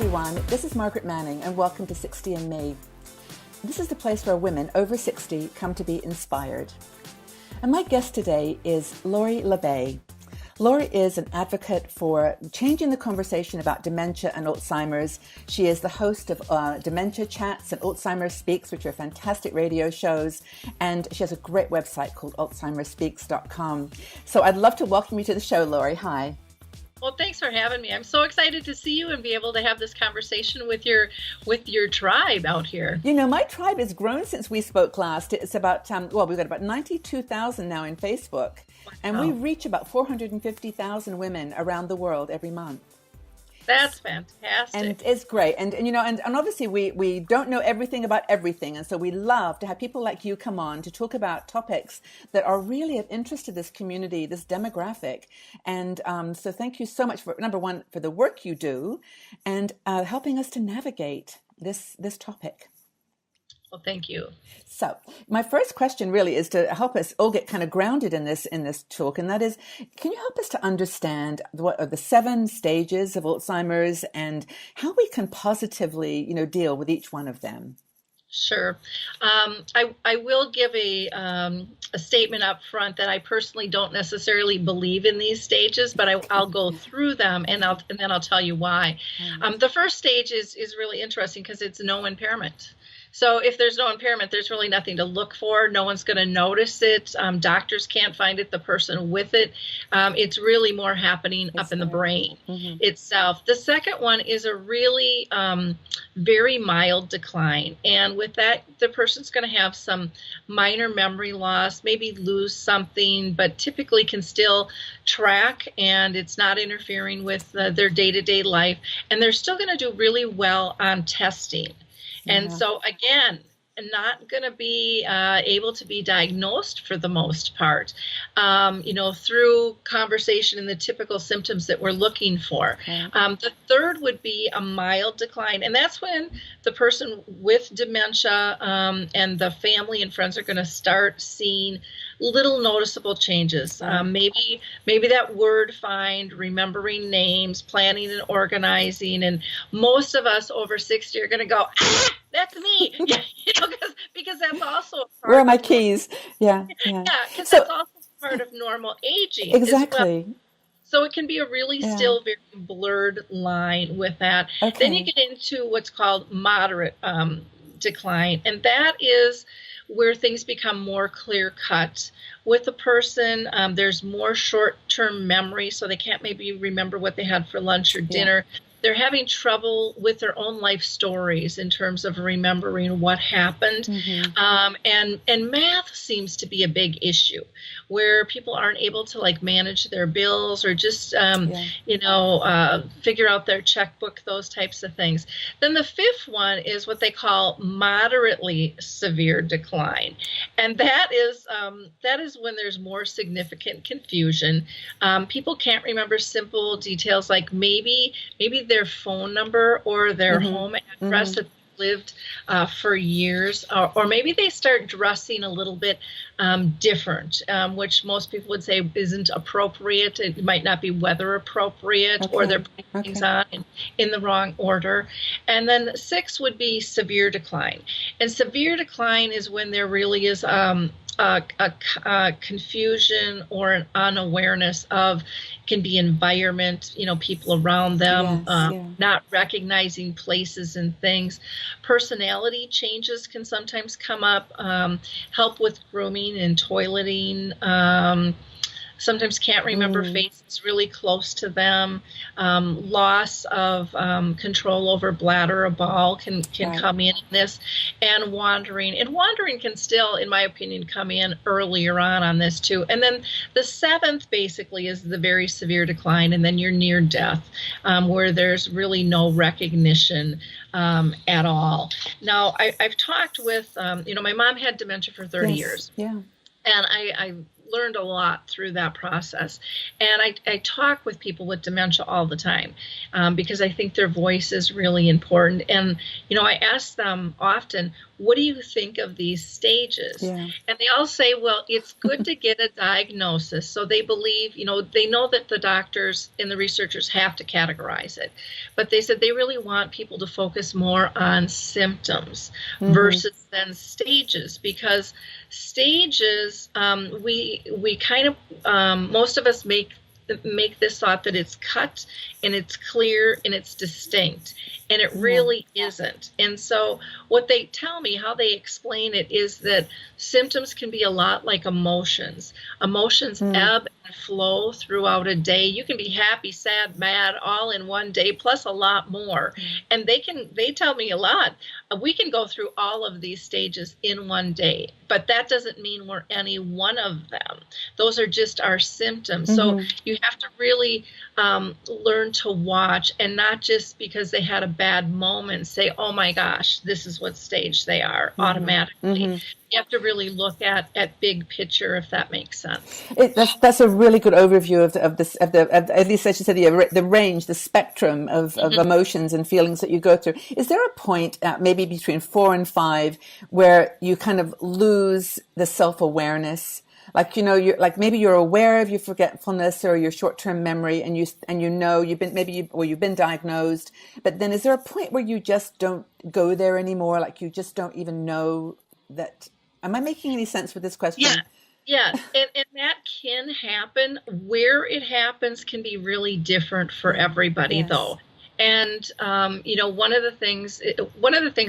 everyone, this is Margaret Manning and welcome to 60 and Me. This is the place where women over 60 come to be inspired. And my guest today is Lori La Bey. Lori is an advocate for changing the conversation about dementia and Alzheimer's. She is the host of Dementia Chats and Alzheimer's Speaks, which are fantastic radio shows. And she has a great website called alzheimersspeaks.com. So I'd love to welcome you to the show, Lori. Hi. Well, thanks for having me. I'm so excited to see you and be able to have this conversation with your tribe out here. You know, my tribe has grown since we spoke last. It's about, we've got about 92,000 now in Facebook. Wow. And we reach about 450,000 women around the world every month. That's fantastic. And it's great. And you know, and obviously we don't know everything about everything. And so we love to have people like you come on to talk about topics that are really of interest to this community, this demographic. And so thank you so much for, number one, for the work you do and helping us to navigate this topic. Well, thank you. So my first question really is to help us all get kind of grounded in this talk. And that is, can you help us to understand what are the 7 stages of Alzheimer's and how we can positively, deal with each one of them? Sure. I will give a statement up front that I personally don't necessarily believe in these stages, but I'll go through them and then I'll tell you why. The first stage is really interesting because it's no impairment. So if there's no impairment, there's really nothing to look for. No one's going to notice it. Doctors can't find it, the person with it. It's really more happening up in the brain itself. The second one is a really very mild decline. And with that, the person's going to have some minor memory loss, maybe lose something, but typically can still track and it's not interfering with their day-to-day life. And they're still going to do really well on testing. And so, again, not going to be able to be diagnosed for the most part, through conversation and the typical symptoms that we're looking for. The third would be a mild decline, and that's when the person with dementia and the family and friends are going to start seeing little noticeable changes. Maybe that word find, remembering names, planning and organizing, and most of us over 60 are going to go, that's me, because that's also a part. Where are my keys? Yeah, because that's also part of normal aging. Exactly. Well. So it can be a really still very blurred line with that. Okay. Then you get into what's called moderate decline, and that is where things become more clear-cut. With a person, there's more short-term memory, so they can't maybe remember what they had for lunch or dinner. They're having trouble with their own life stories in terms of remembering what happened. And math seems to be a big issue where people aren't able to manage their bills or just, figure out their checkbook, those types of things. Then the fifth one is what they call moderately severe decline. And that is when there's more significant confusion. People can't remember simple details like maybe their phone number or their home address that they lived for years, or maybe they start dressing a little bit different, which most people would say isn't appropriate. It might not be weather appropriate, or they're putting things on in the wrong order. And then 6 would be severe decline. And severe decline is when there really is a confusion or an unawareness of, can be environment, people around them, not recognizing places and things. Personality changes can sometimes come up, help with grooming and toileting. Sometimes can't remember faces really close to them. Loss of control over bladder or bowel can come in this, and wandering. And wandering can still, in my opinion, come in earlier on this too. And then the 7th basically is the very severe decline, and then you're near death, where there's really no recognition at all. Now, I've talked with, my mom had dementia for 30 years. Yeah. And I learned a lot through that process. And I talk with people with dementia all the time because I think their voice is really important. And, I ask them often, what do you think of these stages? Yeah. And they all say, well, it's good to get a diagnosis. So they believe, they know that the doctors and the researchers have to categorize it. But they said they really want people to focus more on symptoms versus then stages, because stages, we kind of, most of us make this thought that it's cut and it's clear and it's distinct, and it really isn't. And so what they tell me, how they explain it, is that symptoms can be a lot like emotions. Emotions ebb and flow throughout a day. You can be happy, sad, mad, all in one day, plus a lot more. And they tell me a lot. We can go through all of these stages in one day, but that doesn't mean we're any one of them. Those are just our symptoms. So you have to really learn to watch, and not just because they had a bad moment say, oh my gosh, this is what stage they are automatically. You have to really look at big picture, if that makes sense. That's a really good overview of this, at least as you said, the range, the spectrum of emotions and feelings that you go through. Is there a point, maybe between 4 and 5, where you kind of lose the self-awareness? Like, you're like, maybe you're aware of your forgetfulness or your short-term memory, and you've been diagnosed, but then is there a point where you just don't go there anymore? Like, you just don't even know that. Am I making any sense with this question? Yeah. And that can happen. Where it happens can be really different for everybody, though. And, one of the things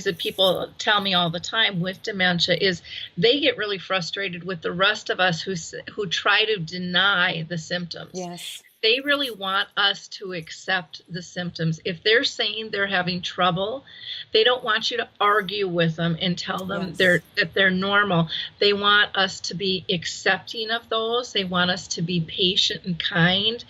that people tell me all the time with dementia is they get really frustrated with the rest of us who try to deny the symptoms. Yes. They really want us to accept the symptoms. If they're saying they're having trouble, they don't want you to argue with them and tell them that they're normal. They want us to be accepting of those. They want us to be patient and kind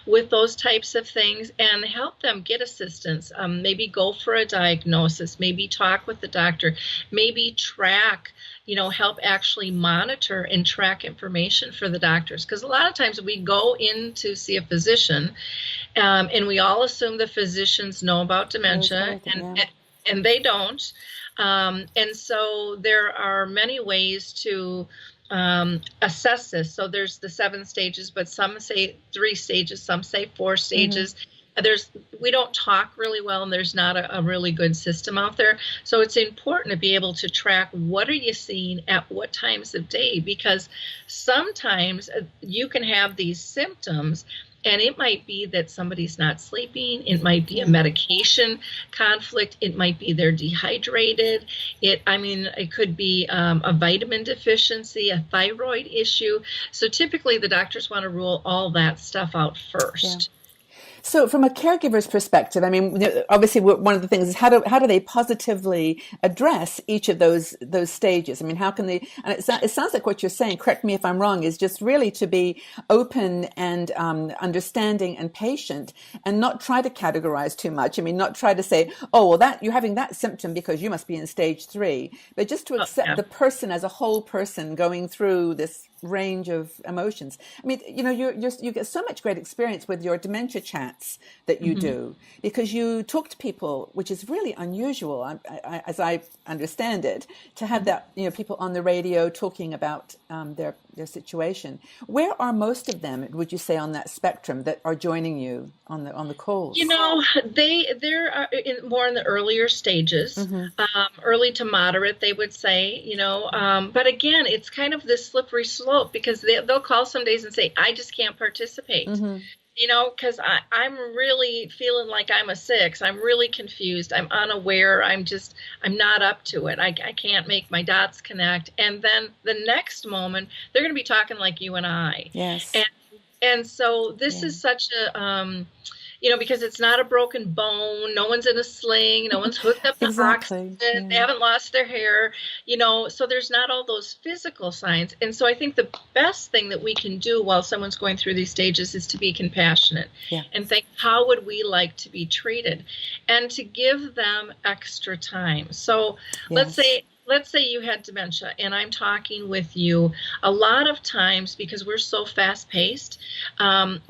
with those types of things and help them get assistance. Maybe go for a diagnosis, maybe talk with the doctor, maybe track, help actually monitor and track information for the doctors. Because a lot of times we go in to see a physician, and we all assume the physicians know about dementia, and they don't. And so there are many ways to assess this. So there's the 7 stages, but some say 3 stages, some say 4 stages. We don't talk really well, and there's not a really good system out there. So it's important to be able to track what are you seeing at what times of day, because sometimes you can have these symptoms and it might be that somebody's not sleeping. It might be a medication conflict. It might be they're dehydrated. It could be a vitamin deficiency, a thyroid issue. So typically the doctors want to rule all that stuff out first. Yeah. So from a caregiver's perspective, obviously one of the things is how do they positively address each of those stages? How can they, and it sounds like what you're saying, correct me if I'm wrong, is just really to be open and understanding and patient, and not try to categorize too much. Not try to say, oh, well, that you're having that symptom because you must be in stage 3, but just to accept the person as a whole person going through this range of emotions. You get so much great experience with your dementia chats that you do, because you talk to people, which is really unusual, as I understand it, to have that, people on the radio talking about their situation. Where are most of them, would you say, on that spectrum that are joining you on the calls? They're more in the earlier stages, early to moderate, they would say, but again, it's kind of this slippery slope, because they'll call some days and say, I just can't participate. Because I'm really feeling like I'm a 6. I'm really confused. I'm unaware. I'm not up to it. I can't make my dots connect. And then the next moment, they're going to be talking like you and I. Yes. And so this is such a, because it's not a broken bone. No one's in a sling. No one's hooked up to oxygen. Yeah. They haven't lost their hair, so there's not all those physical signs. And so I think the best thing that we can do while someone's going through these stages is to be compassionate and think, how would we like to be treated? And to give them extra time. So let's say you had dementia and I'm talking with you. A lot of times, because we're so fast-paced,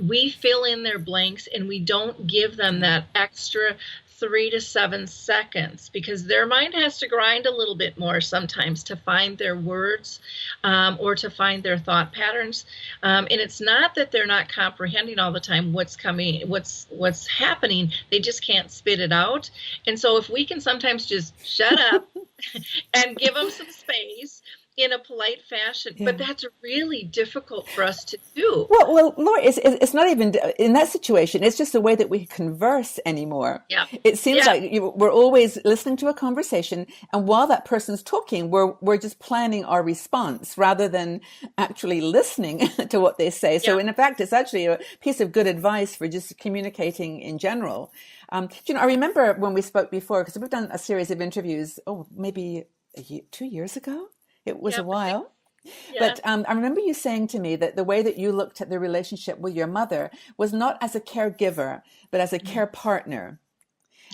we fill in their blanks and we don't give them that extra 3 to 7 seconds, because their mind has to grind a little bit more sometimes to find their words, or to find their thought patterns. And it's not that they're not comprehending all the time what's coming, what's happening. They just can't spit it out. And so if we can sometimes just shut up and give them some space in a polite fashion, but that's really difficult for us to do. Well, Lori, it's not even in that situation. It's just the way that we converse anymore. Yeah. It seems like we're always listening to a conversation, and while that person's talking, we're just planning our response rather than actually listening to what they say. So, in fact, it's actually a piece of good advice for just communicating in general. I remember when we spoke before, because we've done a series of interviews, maybe 2 years ago. It was a while. But I remember you saying to me that the way that you looked at the relationship with your mother was not as a caregiver, but as a care partner.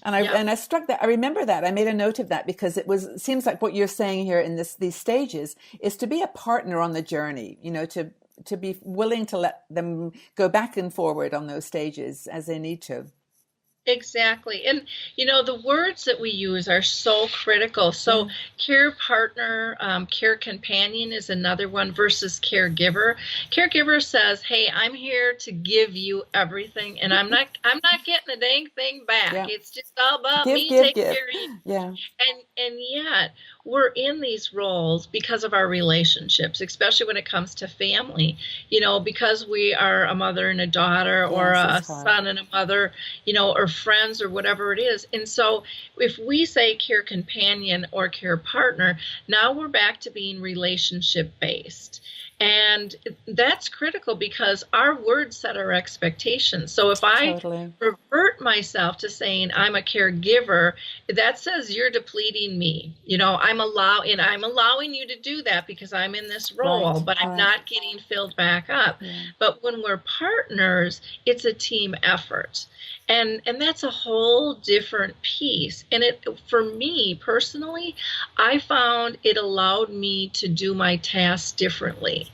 And I struck that. I remember that. I made a note of that because it seems like what you're saying here in these stages is to be a partner on the journey, to be willing to let them go back and forward on those stages as they need to. Exactly. And, the words that we use are so critical. So care partner, care companion is another one versus caregiver. Caregiver says, hey, I'm here to give you everything, and I'm not getting a dang thing back. Yeah. It's just all about me taking care of you. Yeah. And yet we're in these roles because of our relationships, especially when it comes to family, because we are a mother and a daughter, or a son and a mother, or friends or whatever it is. And so if we say care companion or care partner, now we're back to being relationship based. And that's critical because our words set our expectations. So if I revert myself to saying I'm a caregiver, that says you're depleting me. I'm allowing you to do that because I'm in this role, but I'm not getting filled back up. Yeah. But when we're partners, it's a team effort. And that's a whole different piece. And for me personally, I found it allowed me to do my tasks differently.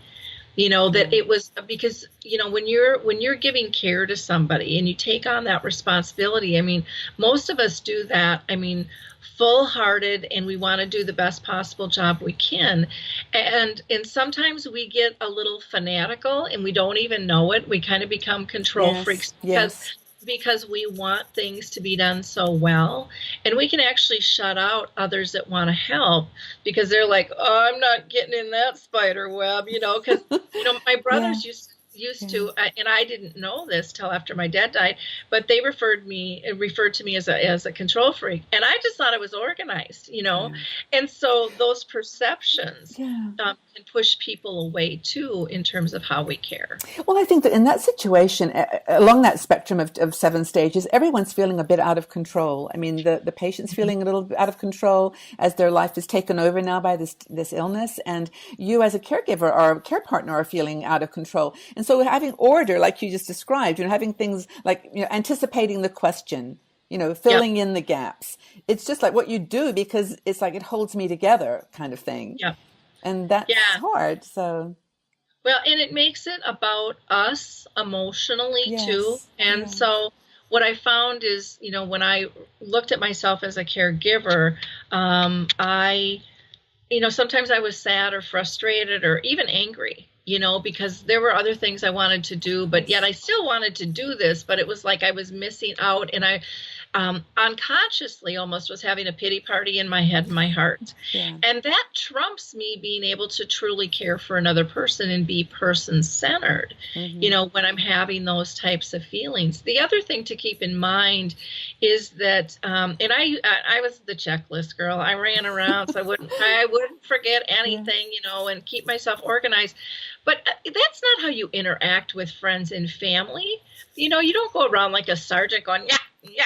That it was because, when you're giving care to somebody and you take on that responsibility, most of us do that. Full-hearted, and we want to do the best possible job we can. And sometimes we get a little fanatical and we don't even know it. We kind of become control freaks because we want things to be done so well, and we can actually shut out others that want to help because they're like, oh, I'm not getting in that spider web, because my brothers used to, and I didn't know this till after my dad died, but they referred to me as a control freak, and I just thought it was organized, and so those perceptions can push people away too in terms of how we care. Well, I think that in that situation, along that spectrum of 7 stages, everyone's feeling a bit out of control. The patient's feeling a little bit out of control as their life is taken over now by this illness, and you as a caregiver or care partner are feeling out of control. And so having order, like you just described, having things like, anticipating the question, filling in the gaps. It's just like what you do because it's like it holds me together kind of thing. Yeah. And that's hard. So. Well, and it makes it about us emotionally too. And so what I found is, when I looked at myself as a caregiver, sometimes I was sad or frustrated or even angry, because there were other things I wanted to do, but yet I still wanted to do this, but it was like I was missing out, and I unconsciously almost was having a pity party in my head and my heart. Yeah. And that trumps me being able to truly care for another person and be person-centered, when I'm having those types of feelings. The other thing to keep in mind is that, and I was the checklist girl. I ran around so I wouldn't forget anything, and keep myself organized. But that's not how you interact with friends and family. You don't go around like a sergeant going, yeah.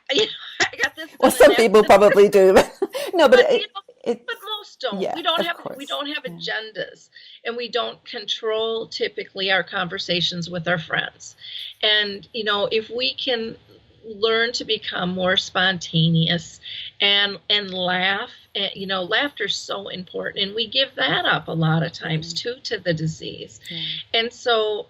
I got this. Well, some people probably do. No, but most don't. Yeah, we don't have agendas, and we don't control typically our conversations with our friends. And if we can learn to become more spontaneous and laugh laughter is so important, and we give that up a lot of times too to the disease. And so,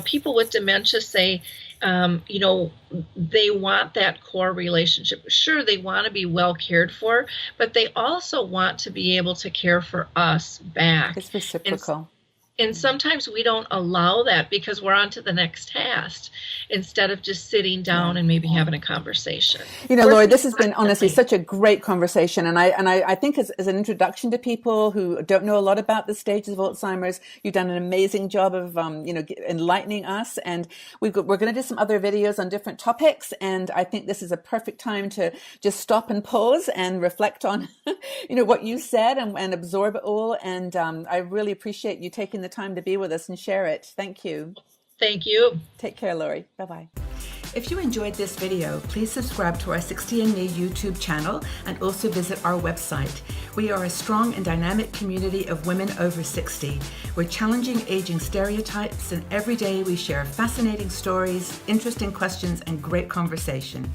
people with dementia say, they want that core relationship. Sure, they want to be well cared for, but they also want to be able to care for us back. It's reciprocal. And sometimes we don't allow that because we're on to the next task instead of just sitting down and maybe having a conversation. Lori, this has been honestly such a great conversation. And I think as an introduction to people who don't know a lot about the stages of Alzheimer's, you've done an amazing job of, enlightening us. And we're going to do some other videos on different topics. And I think this is a perfect time to just stop and pause and reflect on, what you said and absorb it all. And I really appreciate you taking the time to be with us and share it. Thank you. Thank you. Take care, Lori. Bye-bye. If you enjoyed this video, please subscribe to our 60andMe YouTube channel and also visit our website. We are a strong and dynamic community of women over 60. We're challenging aging stereotypes, and every day we share fascinating stories, interesting questions, and great conversation.